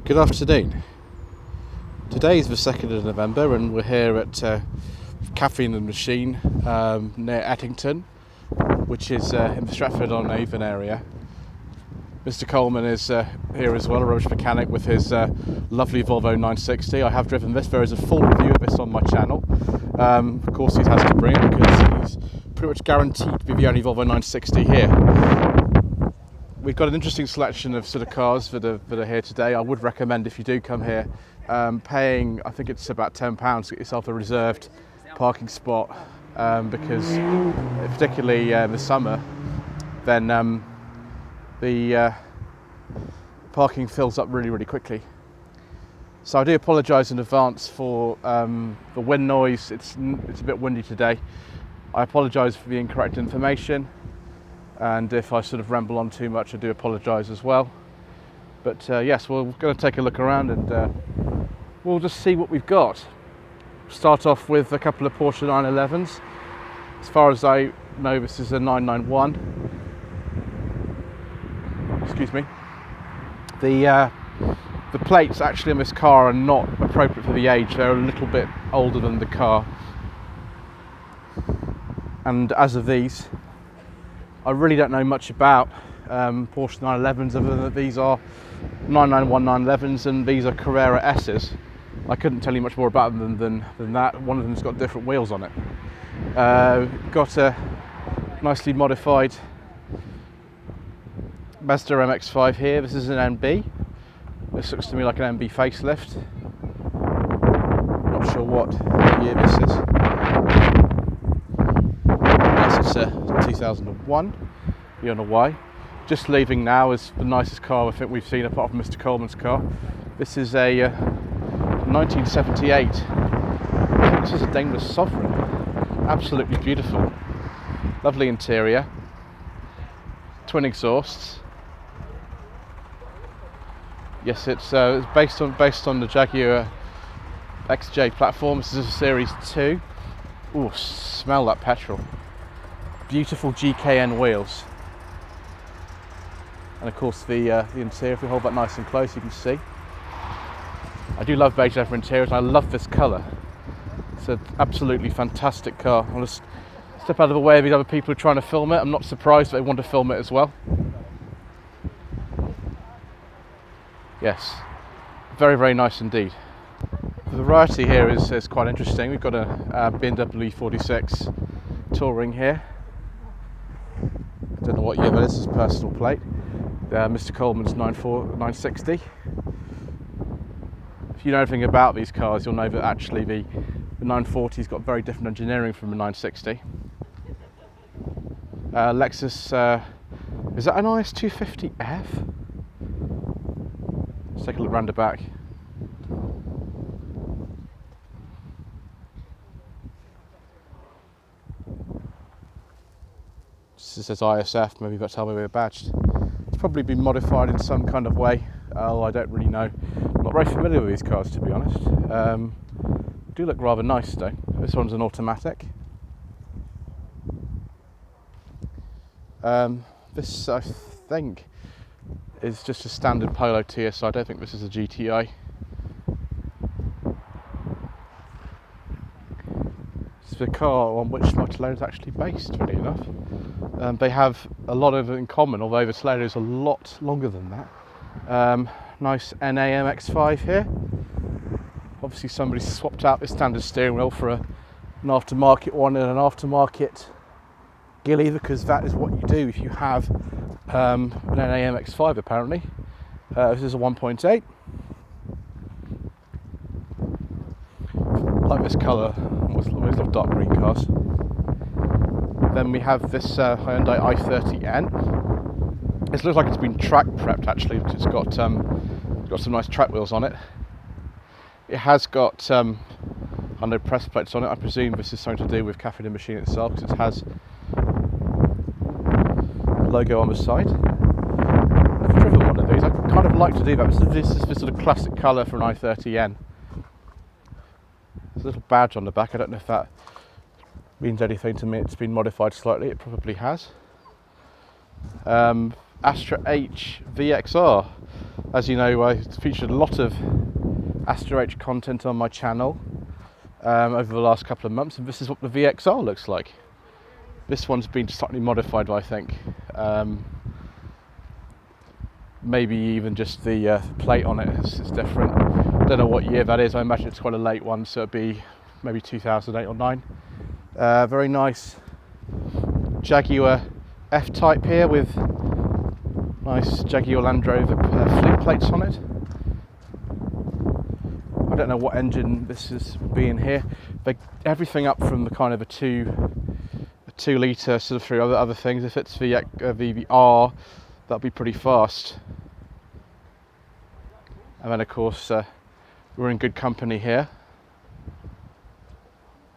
Good afternoon. Today is the 2nd of November and we're here at Caffeine Machine near Ettington, which is in the Stratford-Upon-Avon area. Mr. Coleman is here as well, a rubbish mechanic with his lovely Volvo 960. I have driven this. There is a full review of this on my channel. Of course he has to bring it because he's pretty much guaranteed to be the only Volvo 960 here. We've got an interesting selection of sort of cars that are here today. I would recommend, if you do come here, paying, I think it's about £10 to get yourself a reserved parking spot, because particularly in the summer, then the parking fills up really quickly. So I do apologise in advance for the wind noise. It's a bit windy today. I apologise for the incorrect information. And if I sort of ramble on too much, I do apologise as well. But yes, we're going to take a look around and we'll just see what we've got. Start off with a couple of Porsche 911s. As far as I know, this is a 991. Excuse me. The plates actually on this car are not appropriate for the age. They're a little bit older than the car. And as of these, I really don't know much about Porsche 911s other than that these are 991 911s and these are Carrera S's. I couldn't tell you much more about them than that. One of them's got different wheels on it. Got a nicely modified Mazda MX-5 here. This is an NB. This looks to me like an NB facelift. Not sure what year this is. It's a 2001, you don't know why. Just leaving now is the nicest car I think we've seen apart from Mr. Coleman's car. This is a 1978. I think this is a Daimler Sovereign. Absolutely beautiful. Lovely interior. Twin exhausts. Yes, it's based on the Jaguar XJ platform. This is a Series II. Ooh, smell that petrol. Beautiful GKN wheels, and of course the interior. If we hold that nice and close, you can see. I do love beige leather interiors, and I love this colour. It's an absolutely fantastic car. I'll just step out of the way of these other people who are trying to film it. I'm not surprised that they want to film it as well. Yes, very nice indeed. The variety here is quite interesting. We've got a BMW E36 Touring here. I don't know what year that is, his personal plate. Mr. Coleman's 960. If you know anything about these cars, you'll know that actually the 940's got very different engineering from the 960. Lexus, is that an IS250F? Let's take a look round the back. It says ISF, maybe that's how we were badged. It's probably been modified in some kind of way. I don't really know. I'm not very familiar with these cars, to be honest. Do look rather nice though. This one's an automatic. This, I think, is just a standard Polo TSI. I don't think this is a GTI. It's the car on which my Toledo is actually based, funny enough. They have a lot of it in common, although the Toledo is a lot longer than that. Nice NA MX-5 here. Obviously somebody swapped out the standard steering wheel for an aftermarket one and an aftermarket ghillie, because that is what you do if you have an NA MX-5 apparently. This is a 1.8. I like this colour. I always love dark green cars. Then we have this Hyundai i30N. It looks like it's been track prepped actually. It's got some nice track wheels on it. It has got I know press plates on it. I presume this is something to do with Caffeine Machine itself, because it has a logo on the side. I've driven one of these. I'd kind of like to do that. This is the sort of classic colour for an i30N. There's a little badge on the back. I don't know if that means anything to me. It's been modified slightly. It probably has. Astra H VXR. As you know, I featured a lot of Astra H content on my channel over the last couple of months, and this is what the VXR looks like. This one's been slightly modified, I think. Maybe even just the plate on it is different. Don't know what year that is. I imagine it's quite a late one, so it'd be maybe 2008 or 9. Very nice Jaguar F-Type here with nice Jaguar Land Rover fleet plates on it. I don't know what engine this is being here. Everything up from the kind of a 2 litre sort of through other things. If it's the R, that'll be pretty fast. And then of course we're in good company here.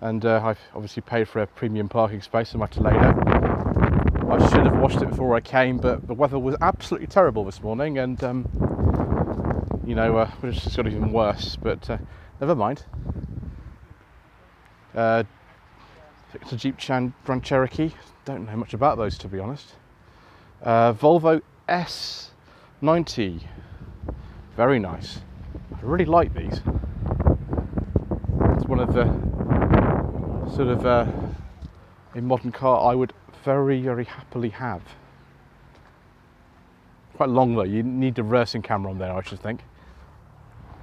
And I've obviously paid for a premium parking space in my Toledo. I should have washed it before I came, but the weather was absolutely terrible this morning, and you know, it's just got even worse, but never mind. It's a Jeep Grand Cherokee. Don't know much about those, to be honest. Volvo S90. Very nice. I really like these. It's one of the sort of a modern car I would very, very happily have. Quite long though. You need the reversing camera on there, I should think.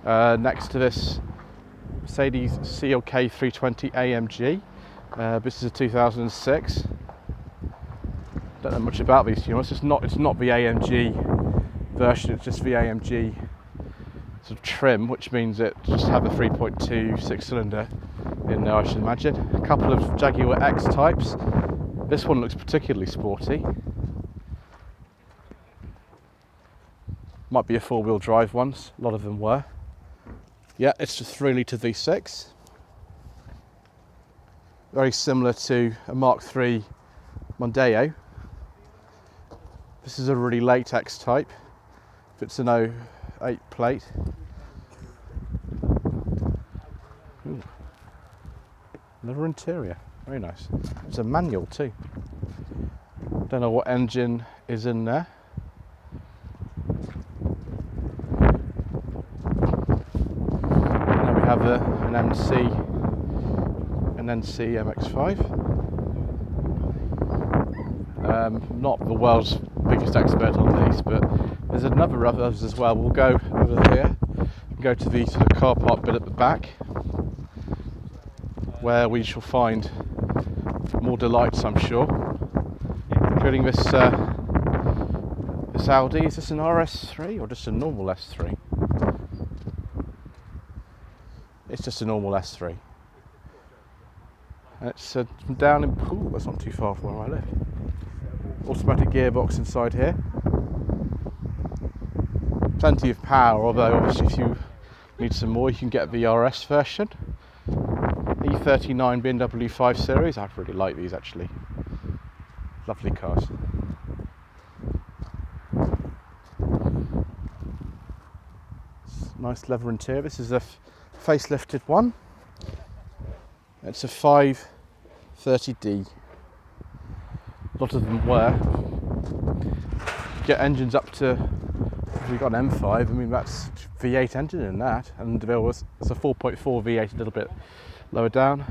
Next to this, Mercedes CLK 320 AMG. This is a 2006. Don't know much about these, to be honest. It's not the AMG version. It's just the AMG sort of trim, which means it just have a 3.2 6-cylinder in there, I should imagine. A couple of Jaguar X types. This one looks particularly sporty. Might be a 4-wheel drive ones. A lot of them were. Yeah, it's a 3 litre V6. Very similar to a Mark III Mondeo. This is a really late X type. If it's an 08 plate. Ooh. Leather interior, very nice. It's a manual too. Don't know what engine is in there. Now we have an NC MX-5. Not the world's biggest expert on these, but there's another of those as well. We'll go over here and go to the sort of car park bit at the back, where we shall find more delights, I'm sure, including this this Audi. Is this an RS3 or just a normal S3? It's just a normal S3. And it's down in Poole. That's not too far from where I live. Automatic gearbox inside here. Plenty of power, although obviously if you need some more, you can get the RS version. E39 BMW 5 Series. I really like these actually. Lovely cars. Nice leather interior. This is a facelifted one. It's a 530D. A lot of them were. Get engines up to, if we've got an M5, I mean that's V8 engine in that, and there was it's a 4.4 V8 a little bit lower down.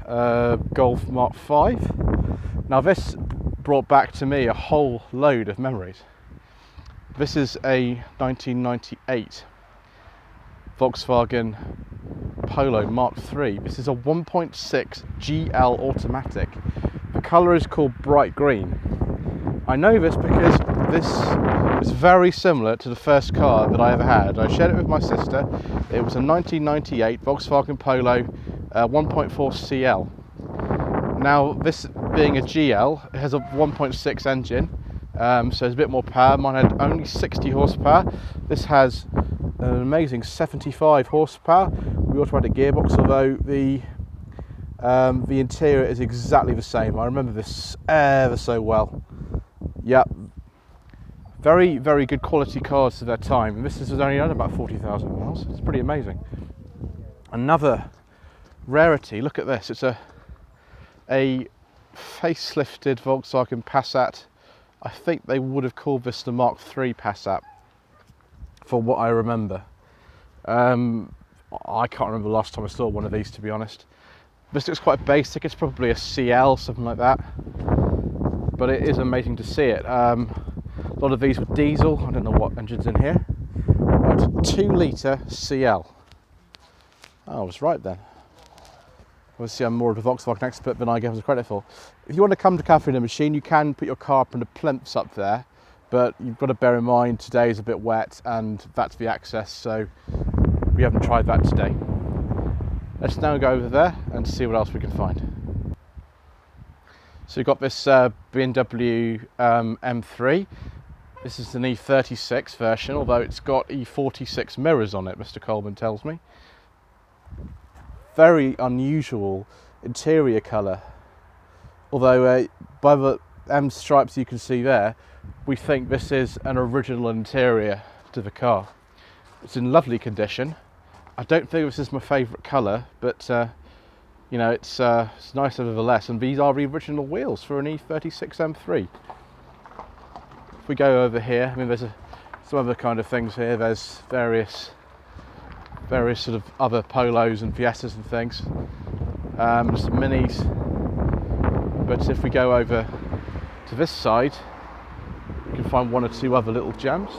Golf Mark 5. Now this brought back to me a whole load of memories. This is a 1998 Volkswagen Polo Mark III. This is a 1.6 GL automatic. The colour is called bright green. I know this because this is very similar to the first car that I ever had. I shared it with my sister. It was a 1998 Volkswagen Polo 1.4 CL. Now this being a GL, it has a 1.6 engine, so there's a bit more power. Mine had only 60 horsepower. This has an amazing 75 horsepower. The automatic gearbox, although the interior is exactly the same. I remember this ever so well. Yep, very, very good quality cars for their time. And this has only done about 40,000 miles. It's pretty amazing. Another rarity. Look at this. It's a facelifted Volkswagen Passat. I think they would have called this the Mark III Passat. for what I remember. I can't remember the last time I saw one of these, to be honest. This looks quite basic. It's probably a CL, something like that, but it is amazing to see it. A lot of these were diesel. I don't know what engine's in here. It's a 2-litre CL. Oh, I was right then. Obviously I'm more of a Volkswagen expert than I gave us credit for. If you want to come to Caffeine Machine, you can put your car up in the plinths up there, but you've got to bear in mind today is a bit wet and that's the access, so we haven't tried that today. Let's now go over there and see what else we can find. So we've got this BMW M3. This is an E36 version, although it's got E46 mirrors on it, Mr. Coleman tells me. Very unusual interior colour, although by the M stripes you can see there, we think this is an original interior to the car. It's in lovely condition. I don't think this is my favourite colour, but you know, it's nice nevertheless, and these are the original wheels for an E36 M3. If we go over here, I mean, there's some other kind of things here. There's various sort of other Polos and Fiestas and things, some Minis. But if we go over to this side, you can find one or two other little gems.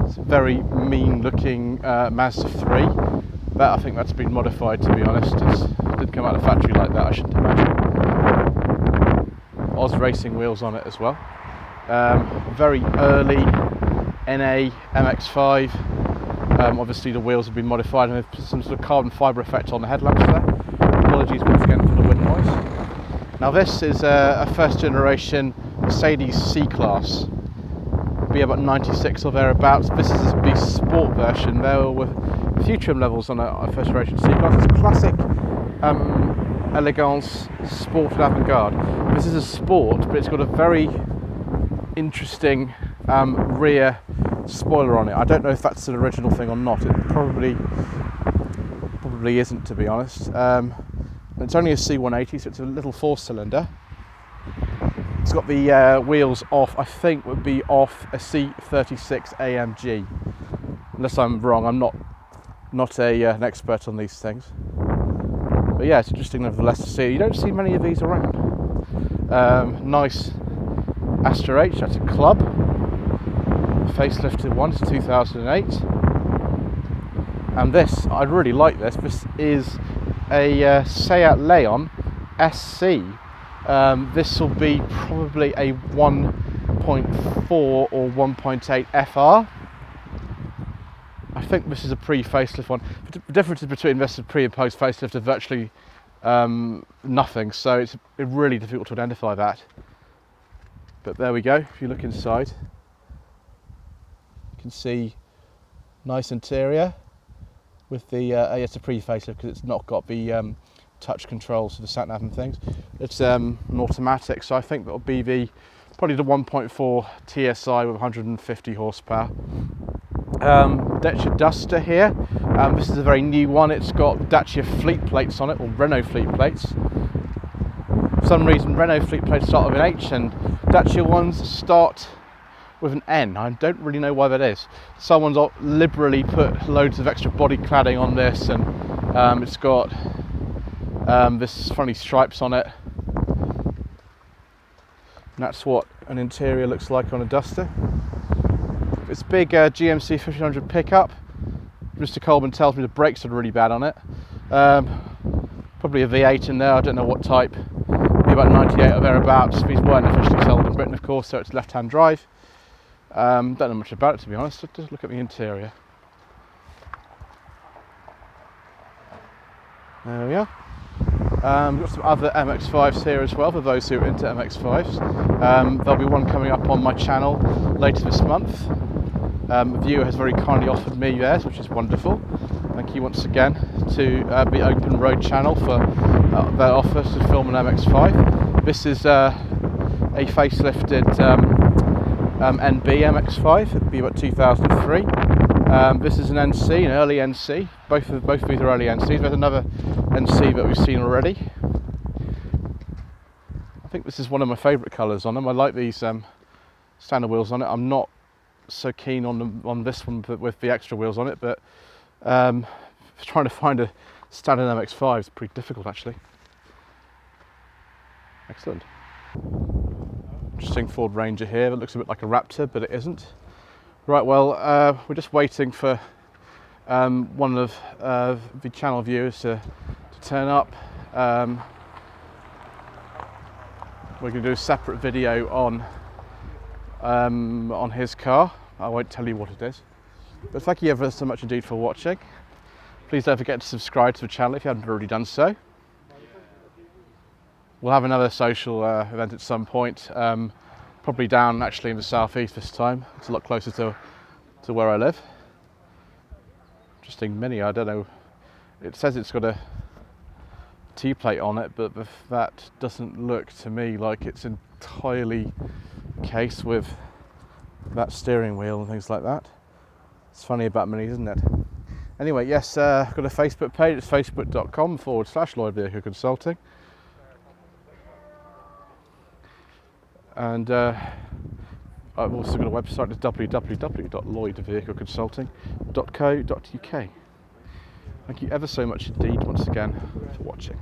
It's a very mean looking Mazda 3. I think that's been modified, to be honest. It didn't come out of the factory like that, I shouldn't imagine. Oz Racing wheels on it as well. Very early NA MX-5. Obviously the wheels have been modified and there's some sort of carbon fibre effect on the headlamps there. Apologies once again for the wind noise. Now this is a first generation Mercedes C-Class. Be about 96 or thereabouts. This is the sport version. There were a few trim levels on a first generation C-Class. It's classic elegance, sport and avant-garde. This is a sport, but it's got a very interesting rear spoiler on it. I don't know if that's an original thing or not. It probably isn't, to be honest. It's only a C180, so it's a little 4-cylinder. It's got the wheels off, I think would be off a C36 AMG. Unless I'm wrong, I'm not an expert on these things. But yeah, it's interesting nevertheless to see. You don't see many of these around. Nice Astra H, that's a club. Facelifted one, it's 2008. And this, I really like this. This is a Seat Leon SC. This will be probably a 1.4 or 1.8 FR. I think this is a pre-facelift one. But the differences between this and pre and post facelift are virtually nothing, so it's really difficult to identify that. But there we go. If you look inside, you can see nice interior with the it's a pre-facelift because it's not got the touch controls for the sat nav and things. It's an automatic, so I think that'll be probably the 1.4 TSI with 150 horsepower. Dacia Duster here. This is a very new one. It's got Dacia fleet plates on it, or Renault fleet plates. For some reason, Renault fleet plates start with an H and Dacia ones start with an N. I don't really know why that is. Someone's liberally put loads of extra body cladding on this, and it's got this funny stripes on it. And that's what an interior looks like on a Duster. It's a big GMC 1500 pickup. Mr. Coleman tells me the brakes are really bad on it. Probably a V8 in there, I don't know what type. Be about 98 or thereabouts. These weren't officially sold in Britain, of course, so it's left-hand drive. Don't know much about it, to be honest. Just look at the interior. There we are. We've got some other MX-5s here as well, for those who are into MX-5s. There'll be one coming up on my channel later this month. A viewer has very kindly offered me theirs, which is wonderful. Thank you once again to the Open Road channel for their offer to film an MX-5. This is a facelifted NB MX-5. It'd be about 2003. This is an NC, an early NC. Both of these are early NCs. There's another NC that we've seen already. I think this is one of my favourite colours on them. I like these standard wheels on it. I'm not so keen on this one with the extra wheels on it, but trying to find a standard MX-5 is pretty difficult actually. Excellent. Interesting Ford Ranger here. It looks a bit like a Raptor, but it isn't. Right, well, we're just waiting for one of the channel viewers to turn up. We're going to do a separate video on his car. I won't tell you what it is. But thank you ever so much indeed for watching. Please don't forget to subscribe to the channel if you haven't already done so. We'll have another social event at some point, probably down actually in the southeast this time. It's a lot closer to where I live. Interesting Mini, I don't know. It says it's got a T-plate on it, but that doesn't look to me like it's entirely cased with that steering wheel and things like that. It's funny about Minis, isn't it? Anyway, yes, I've got a Facebook page. It's facebook.com/Lloyd Vehicle Consulting. And I've also got a website. It's www.lloydvehicleconsulting.co.uk. Thank you ever so much indeed once again for watching.